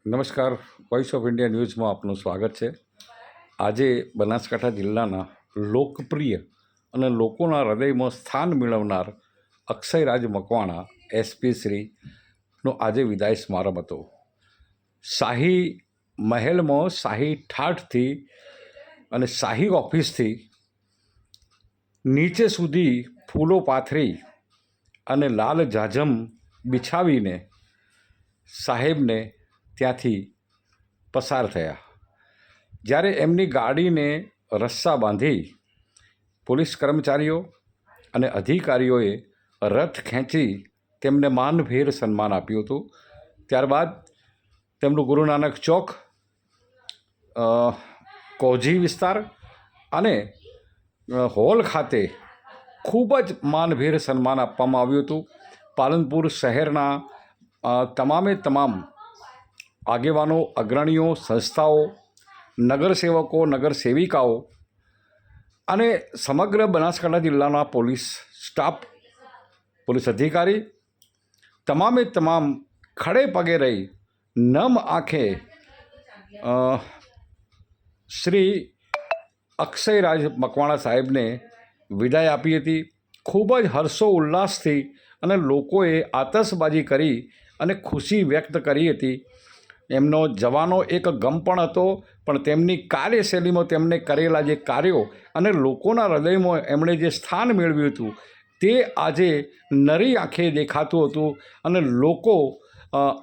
નમસ્કાર, voice of India ન્યૂઝમાં આપનું સ્વાગત છે. આજે બનાસકાંઠા જિલ્લાના લોકપ્રિય અને લોકોના હૃદયમાં સ્થાન મેળવનાર અક્ષયરાજ મકવાણા એસપી શ્રીનો આજે વિદાય સમારંભ હતો. શાહી મહેલમાં શાહી ઠાઠથી અને શાહી ઓફિસથી નીચે સુધી ફૂલો પાથરી અને લાલ જાજમ બિછાવીને સાહેબને ત્યાંથી પસાર થયા. જ્યારે એમની ગાડીને રસ્સા બાંધી પોલીસ કર્મચારીઓ અને અધિકારીઓએ રથ ખેંચી તેમને માનભેર સન્માન આપ્યું હતું. ત્યારબાદ તેમનું ગુરુ નાનક ચોક, કોજી વિસ્તાર અને હોલ ખાતે ખૂબ જ માનભેર સન્માન આપવામાં આવ્યું હતું. પાલનપુર શહેરના તમામે તમામ આગેવાનો, અગ્રણીઓ, સંસ્થાઓ, નગરસેવકો, નગરસેવિકાઓ અને સમગ્ર બનાસકાંઠા જિલ્લાના પોલીસ સ્ટાફ, પોલીસ અધિકારી તમામે તમામ ખડે પગે રહી નમ આંખે શ્રી અક્ષયરાજ મકવાણા સાહેબને વિદાય આપી હતી. ખૂબ જ હર્ષો ઉલ્લાસથી અને લોકોએ આતશબાજી કરી અને ખુશી વ્યક્ત કરી હતી. એમનો જવાનો એક ગમ પણ હતો, પણ તેમની કાર્યશૈલીમાં તેમણે કરેલા જે કાર્યો અને લોકોના હૃદયમાં એમણે જે સ્થાન મેળવ્યું હતું તે આજે નરી આંખે દેખાતું હતું અને લોકો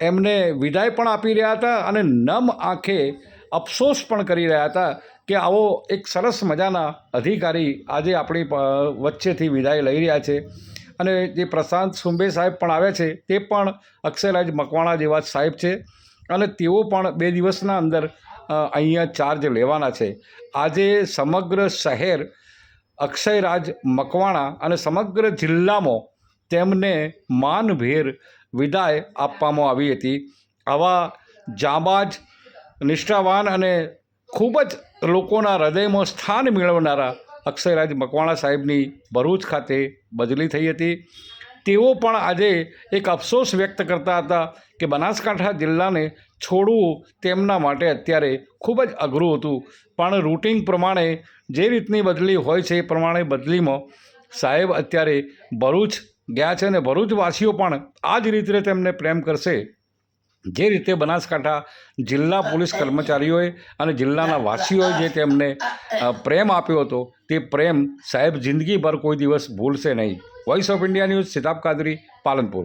એમને વિદાય પણ આપી રહ્યા હતા અને નમ આંખે અફસોસ પણ કરી રહ્યા હતા કે આવો એક સરસ મજાના અધિકારી આજે આપણી વચ્ચેથી વિદાય લઈ રહ્યા છે. અને જે પ્રશાંત સુંબે સાહેબ પણ આવ્યા છે તે પણ અક્ષયરાજ મકવાણા જેવા જ સાહેબ છે અને તેઓ પણ 2 દિવસના અંદર અહીંયા ચાર્જ લેવાના છે. આજે સમગ્ર શહેર અક્ષયરાજ મકવાણા અને સમગ્ર જિલ્લામાં તેમને માનભેર વિદાય આપવામાં આવી હતી. આવા જાંબાજ, નિષ્ઠાવાન અને ખૂબ જ લોકોના હૃદયમાં સ્થાન મેળવનારા અક્ષયરાજ મકવાણા સાહેબની ભરૂચ ખાતે બદલી થઈ હતી. તેઓ પણ આજે એક અફસોસ વ્યક્ત કરતા હતા કે બનાસકાંઠા જિલ્લાને છોડવું તેમના માટે અત્યારે ખૂબ જ અઘરું હતું, પણ રૂટિન પ્રમાણે જે રીતની બદલી હોય છે એ પ્રમાણે બદલીમાં સાહેબ અત્યારે ભરૂચ ગયા છે અને ભરૂચવાસીઓ પણ આ જ રીતે તેમને પ્રેમ કરશે જે રીતે બનાસકાંઠા જિલ્લા પોલીસ કર્મચારીઓએ અને જિલ્લાના વાસીઓએ જે તેમને પ્રેમ આપ્યો હતો તે પ્રેમ સાહેબ જિંદગીભર કોઈ દિવસ ભૂલશે નહીં. Voice of India News, Sitab Kadri, Palanpur.